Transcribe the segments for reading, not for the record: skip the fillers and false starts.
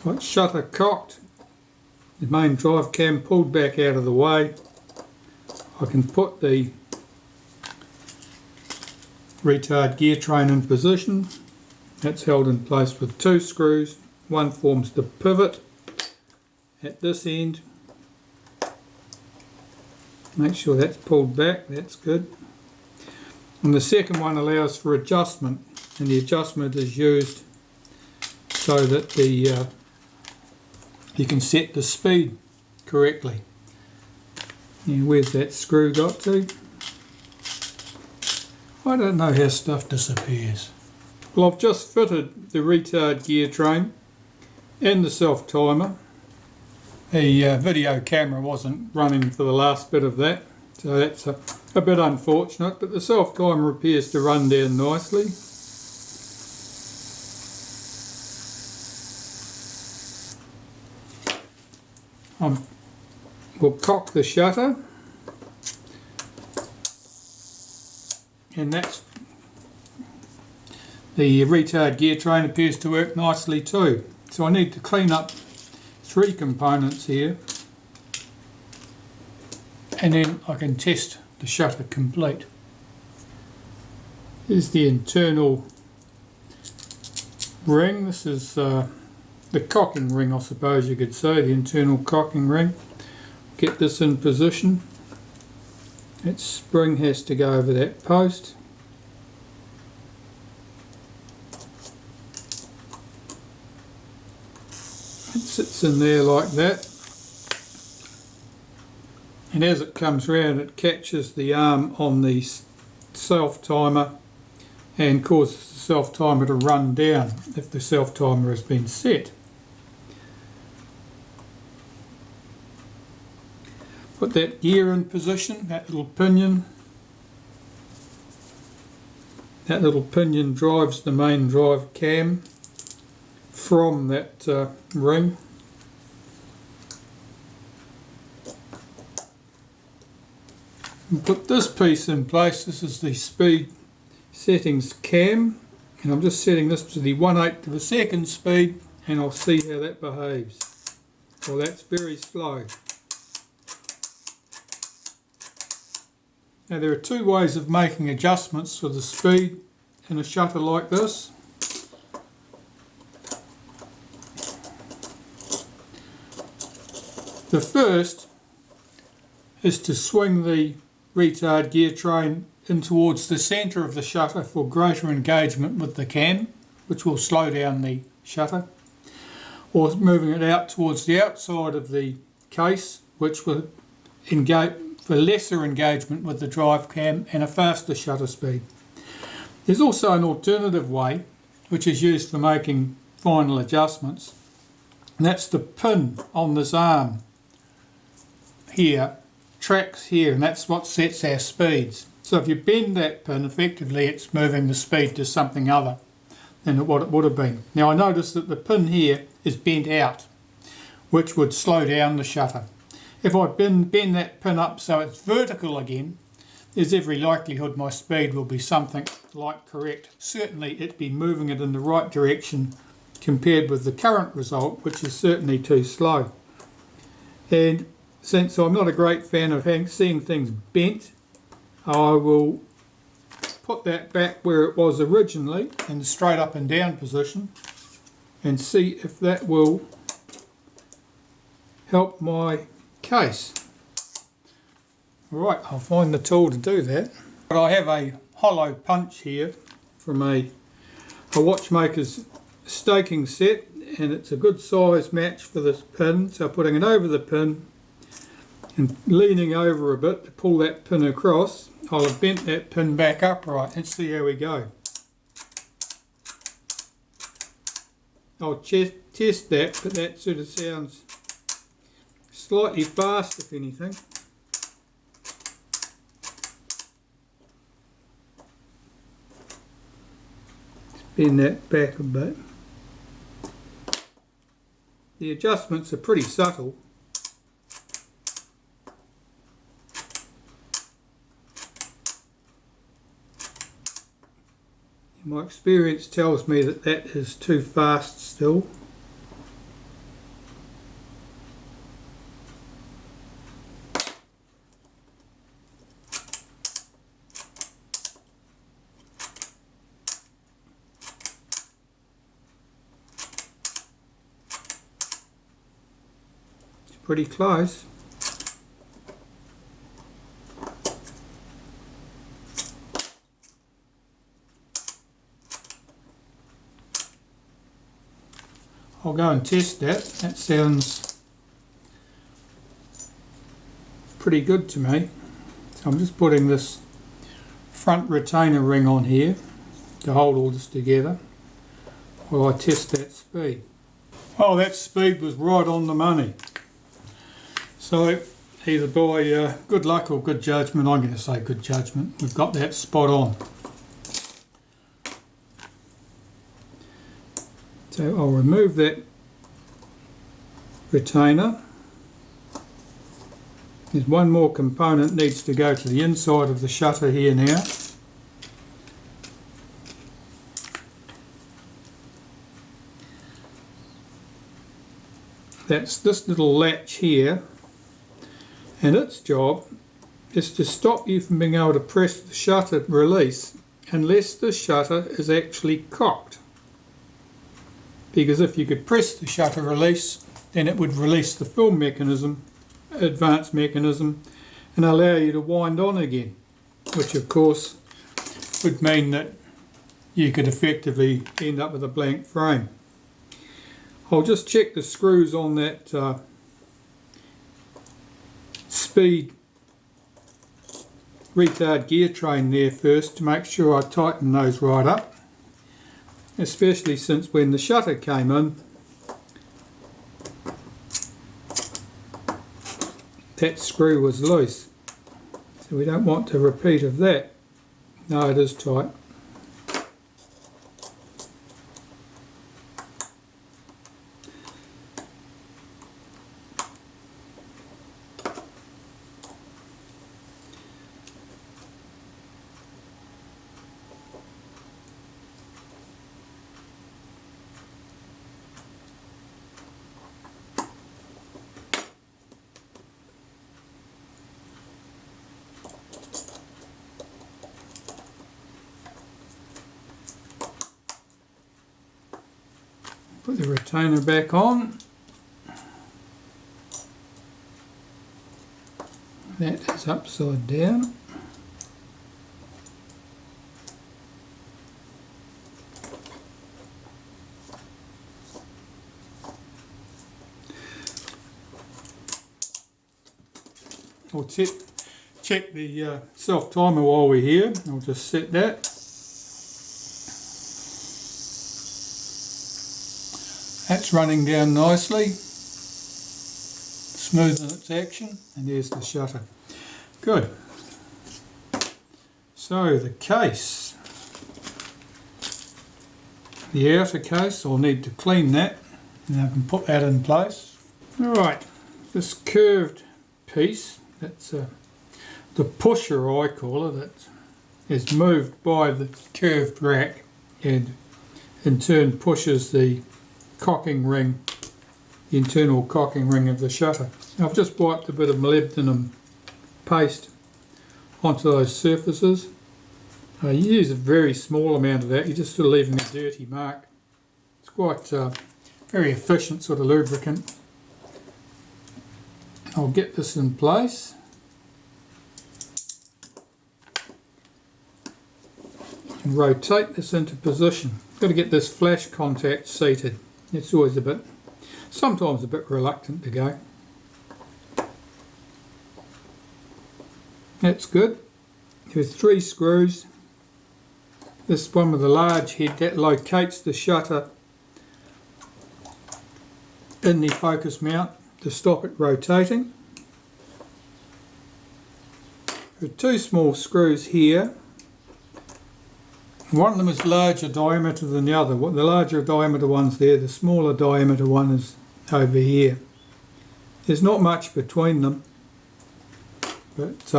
Got shutter cocked, the main drive cam pulled back out of the way. I can put the retard gear train in position. That's held in place with 2 screws. One forms the pivot at this end. Make sure that's pulled back, that's good. And the second one allows for adjustment, and the adjustment is used so that you can set the speed correctly. Now, where's that screw got to? I don't know how stuff disappears. Well, I've just fitted the retard gear train and the self timer. The video camera wasn't running for the last bit of that, so that's a bit unfortunate, but the self timer appears to run down nicely. We'll cock the shutter, and that's the retard gear train appears to work nicely too. So I need to clean up 3 components here, and then I can test the shutter complete. Here's the internal ring. This is the cocking ring, I suppose you could say, the internal cocking ring. Get this in position. That spring has to go over that post. It sits in there like that, and as it comes round it catches the arm on the self timer and causes the self timer to run down if the self timer has been set. Put that gear in position, that little pinion. That little pinion drives the main drive cam from that ring. And put this piece in place. This is the speed settings cam, and I'm just setting this to the 1/8 of a second speed, and I'll see how that behaves. Well, that's very slow. Now, there are 2 ways of making adjustments for the speed in a shutter like this. The first is to swing the retard gear train in towards the centre of the shutter for greater engagement with the cam, which will slow down the shutter, or moving it out towards the outside of the case, which will engage for lesser engagement with the drive cam and a faster shutter speed. There's also an alternative way, which is used for making final adjustments, and that's the pin on this arm here tracks here, and that's what sets our speeds. So if you bend that pin, effectively it's moving the speed to something other than what it would have been. Now, I notice that the pin here is bent out, which would slow down the shutter. If I bend that pin up so it's vertical again, there's every likelihood my speed will be something like correct. Certainly it'd be moving it in the right direction compared with the current result, which is certainly too slow. And since I'm not a great fan of seeing things bent, I will put that back where it was originally in the straight up and down position and see if that will help my case. Right, I'll find the tool to do that. But I have a hollow punch here from a watchmaker's staking set, and it's a good size match for this pin, so putting it over the pin and leaning over a bit to pull that pin across, I'll have bent that pin back upright. Let's see how we go. I'll test that, but that sort of sounds slightly fast, if anything. Bend that back a bit. The adjustments are pretty subtle. My experience tells me that that is too fast still. pretty close. I'll go and test that. That sounds pretty good to me. So I'm just putting this front retainer ring on here to hold all this together while I test that speed. Oh, that speed was right on the money. So either by good luck or good judgment, I'm going to say good judgment, we've got that spot on. So I'll remove that retainer. There's one more component needs to go to the inside of the shutter here now. That's this little latch here, and its job is to stop you from being able to press the shutter release unless the shutter is actually cocked. Because if you could press the shutter release, then it would release the film mechanism, advanced mechanism, and allow you to wind on again, which of course would mean that you could effectively end up with a blank frame. I'll just check the screws on that speed retard gear train there first to make sure I tighten those right up. Especially since when the shutter came in, that screw was loose. So we don't want a repeat of that. No, it is tight. Put the retainer back on. That is upside down. I'll check the self timer while we're here. I'll just set that. That's running down nicely, smooth in its action, and there's the shutter. Good. So the case, the outer case, I'll need to clean that, and I can put that in place. Alright, this curved piece, that's the pusher I call it, that is moved by the curved rack and in turn pushes the cocking ring, the internal cocking ring of the shutter. Now I've just wiped a bit of molybdenum paste onto those surfaces. You use a very small amount of that, you're just sort of leaving a dirty mark. It's quite very efficient sort of lubricant. I'll get this in place. And rotate this into position. Got to get this flash contact seated. It's always sometimes a bit reluctant to go. That's good. With 3 screws. This one with the large head, that locates the shutter in the focus mount to stop it rotating. With 2 small screws here. One of them is larger diameter than the other. The larger diameter one's there, the smaller diameter one is over here. There's not much between them, but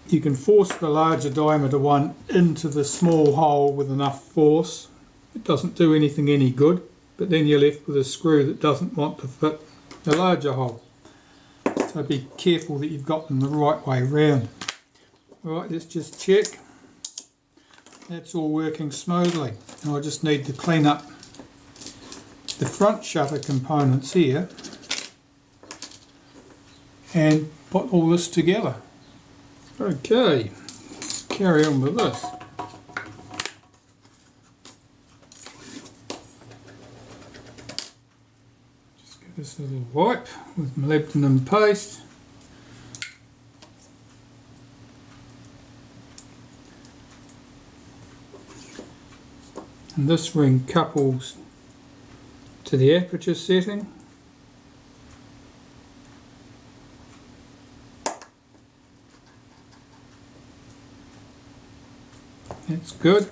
you can force the larger diameter one into the small hole with enough force. It doesn't do anything any good, but then you're left with a screw that doesn't want to fit the larger hole. So be careful that you've got them the right way round. Alright, let's just check. That's all working smoothly. And I just need to clean up the front shutter components here and put all this together. Okay, let's carry on with this. Just get this little wipe with molybdenum paste. And this ring couples to the aperture setting. That's good.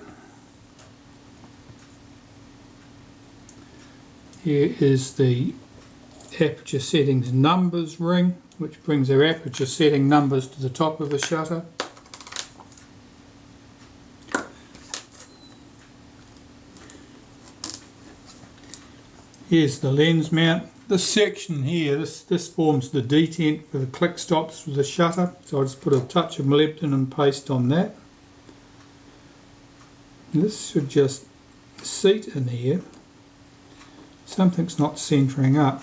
Here is the aperture settings numbers ring, which brings our aperture setting numbers to the top of the shutter. Here's the lens mount. This section here, this forms the detent for the click stops for the shutter, so I just put a touch of molybdenum paste on that. And this should just seat in here. Something's not centering up.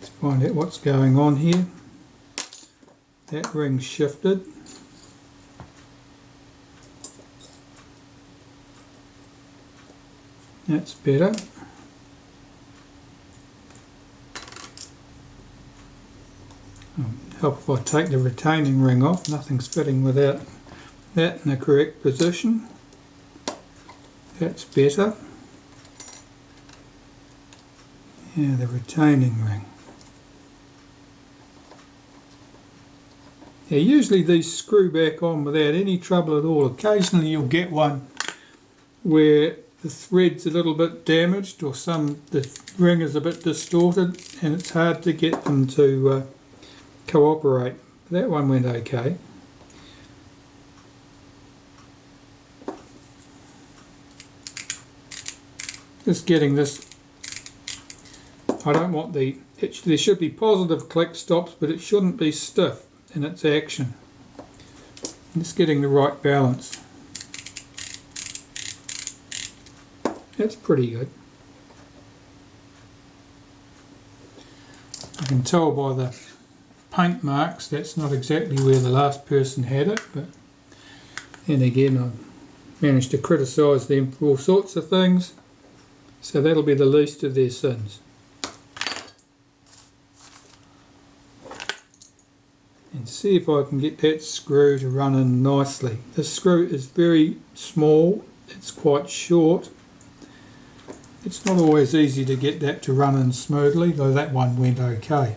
Let's find out what's going on here. That ring's shifted. That's better. Help if I take the retaining ring off. Nothing's fitting without that in the correct position. That's better. Yeah, the retaining ring. Yeah, usually these screw back on without any trouble at all. Occasionally you'll get one where the thread's a little bit damaged or the ring is a bit distorted and it's hard to get them to cooperate. That one went okay. Just getting this, I don't want there should be positive click stops, but it shouldn't be stiff in its action. Just getting the right balance. That's pretty good. I can tell by the paint marks that's not exactly where the last person had it, but then again I've managed to criticise them for all sorts of things, so that'll be the least of their sins. And see if I can get that screw to run in nicely. This screw is very small, it's quite short. It's not always easy to get that to run in smoothly, though that one went okay.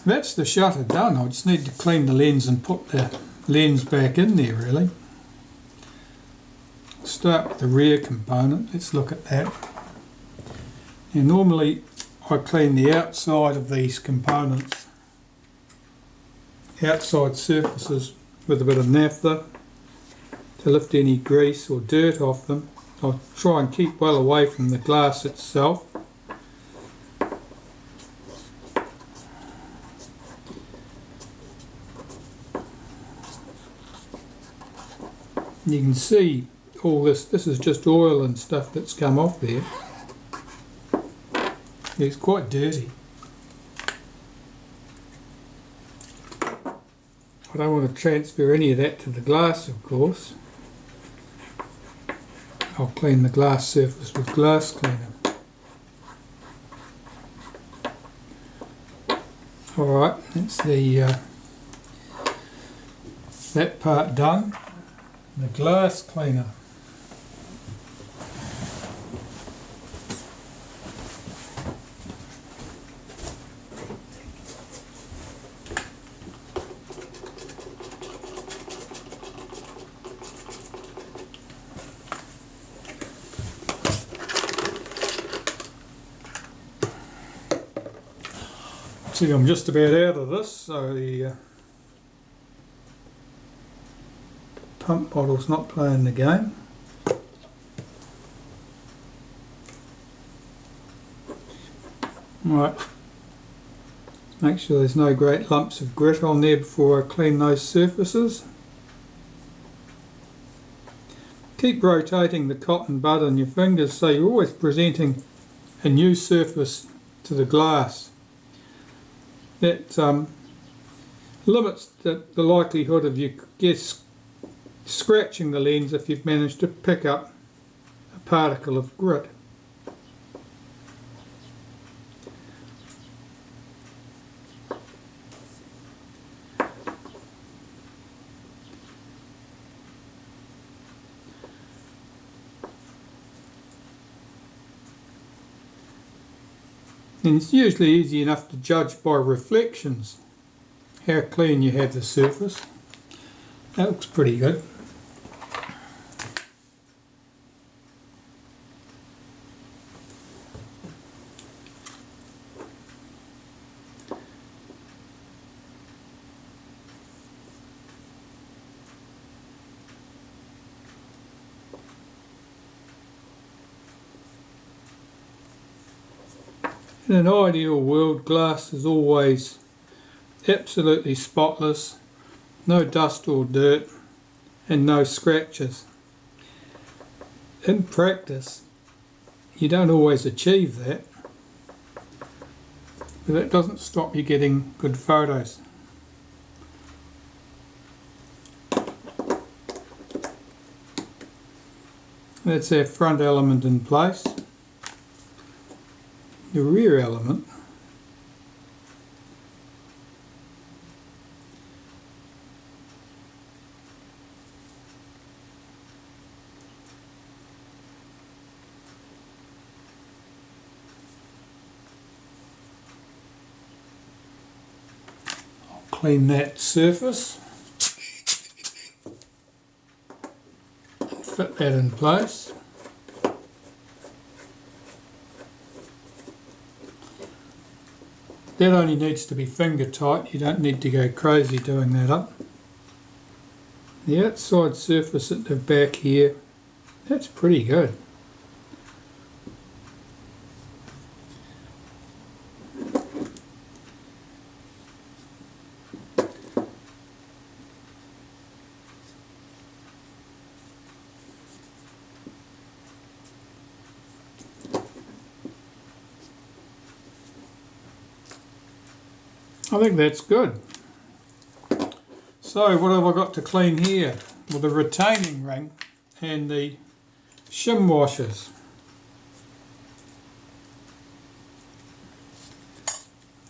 That's the shutter done. I just need to clean the lens and put the lens back in there really. Start with the rear component. Let's look at that. Now normally I clean the outside of these components, outside surfaces, with a bit of naphtha to lift any grease or dirt off them. I'll try and keep well away from the glass itself. You can see all this is just oil and stuff that's come off there. It's quite dirty. I don't want to transfer any of that to the glass, of course. I'll clean the glass surface with glass cleaner. Alright, that's that part done. The glass cleaner. See, I'm just about out of this, so the pump bottle's not playing the game. Right, make sure there's no great lumps of grit on there before I clean those surfaces. Keep rotating the cotton bud on your fingers so you're always presenting a new surface to the glass. That limits the likelihood of you scratching the lens if you've managed to pick up a particle of grit. And it's usually easy enough to judge by reflections how clean you have the surface. That looks pretty good. In an ideal world, glass is always absolutely spotless, no dust or dirt, and no scratches. In practice, you don't always achieve that, but that doesn't stop you getting good photos. That's our front element in place. The rear element I'll clean that surface and fit that in place. That only needs to be finger tight, you don't need to go crazy doing that up. The outside surface at the back here, that's pretty good. I think that's good. So what have I got to clean here? Well, the retaining ring and the shim washers.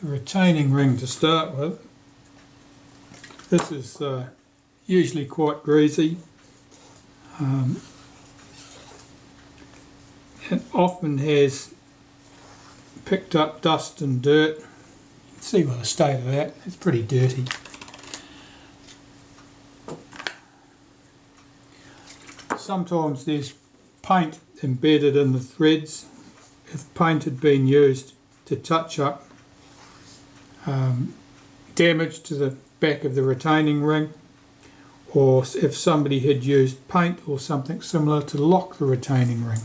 The retaining ring to start with. This is usually quite greasy. It often has picked up dust and dirt. See what the state of that, it's pretty dirty. Sometimes there's paint embedded in the threads. If paint had been used to touch up damage to the back of the retaining ring, or if somebody had used paint or something similar to lock the retaining ring.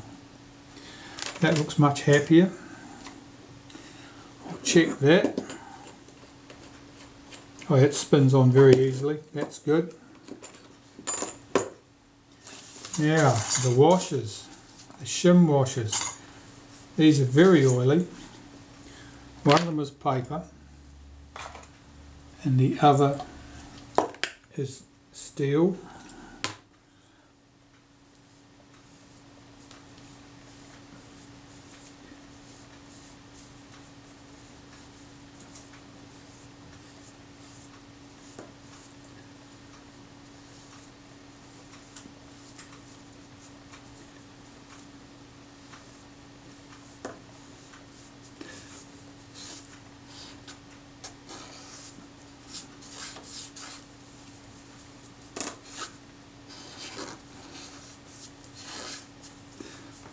That looks much happier. I'll check that. Oh, it spins on very easily, that's good. Now, the washers, the shim washers. These are very oily. One of them is paper and the other is steel.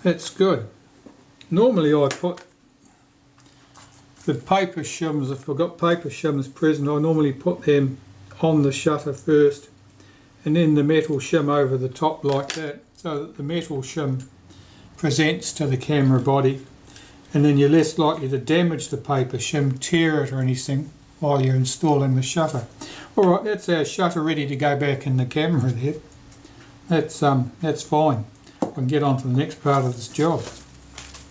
That's good. Normally I put the paper shims, if I've got paper shims present, I normally put them on the shutter first and then the metal shim over the top like that, so that the metal shim presents to the camera body, and then you're less likely to damage the paper shim, tear it or anything while you're installing the shutter. Alright, that's our shutter ready to go back in the camera there. That's fine. I can get on to the next part of this job.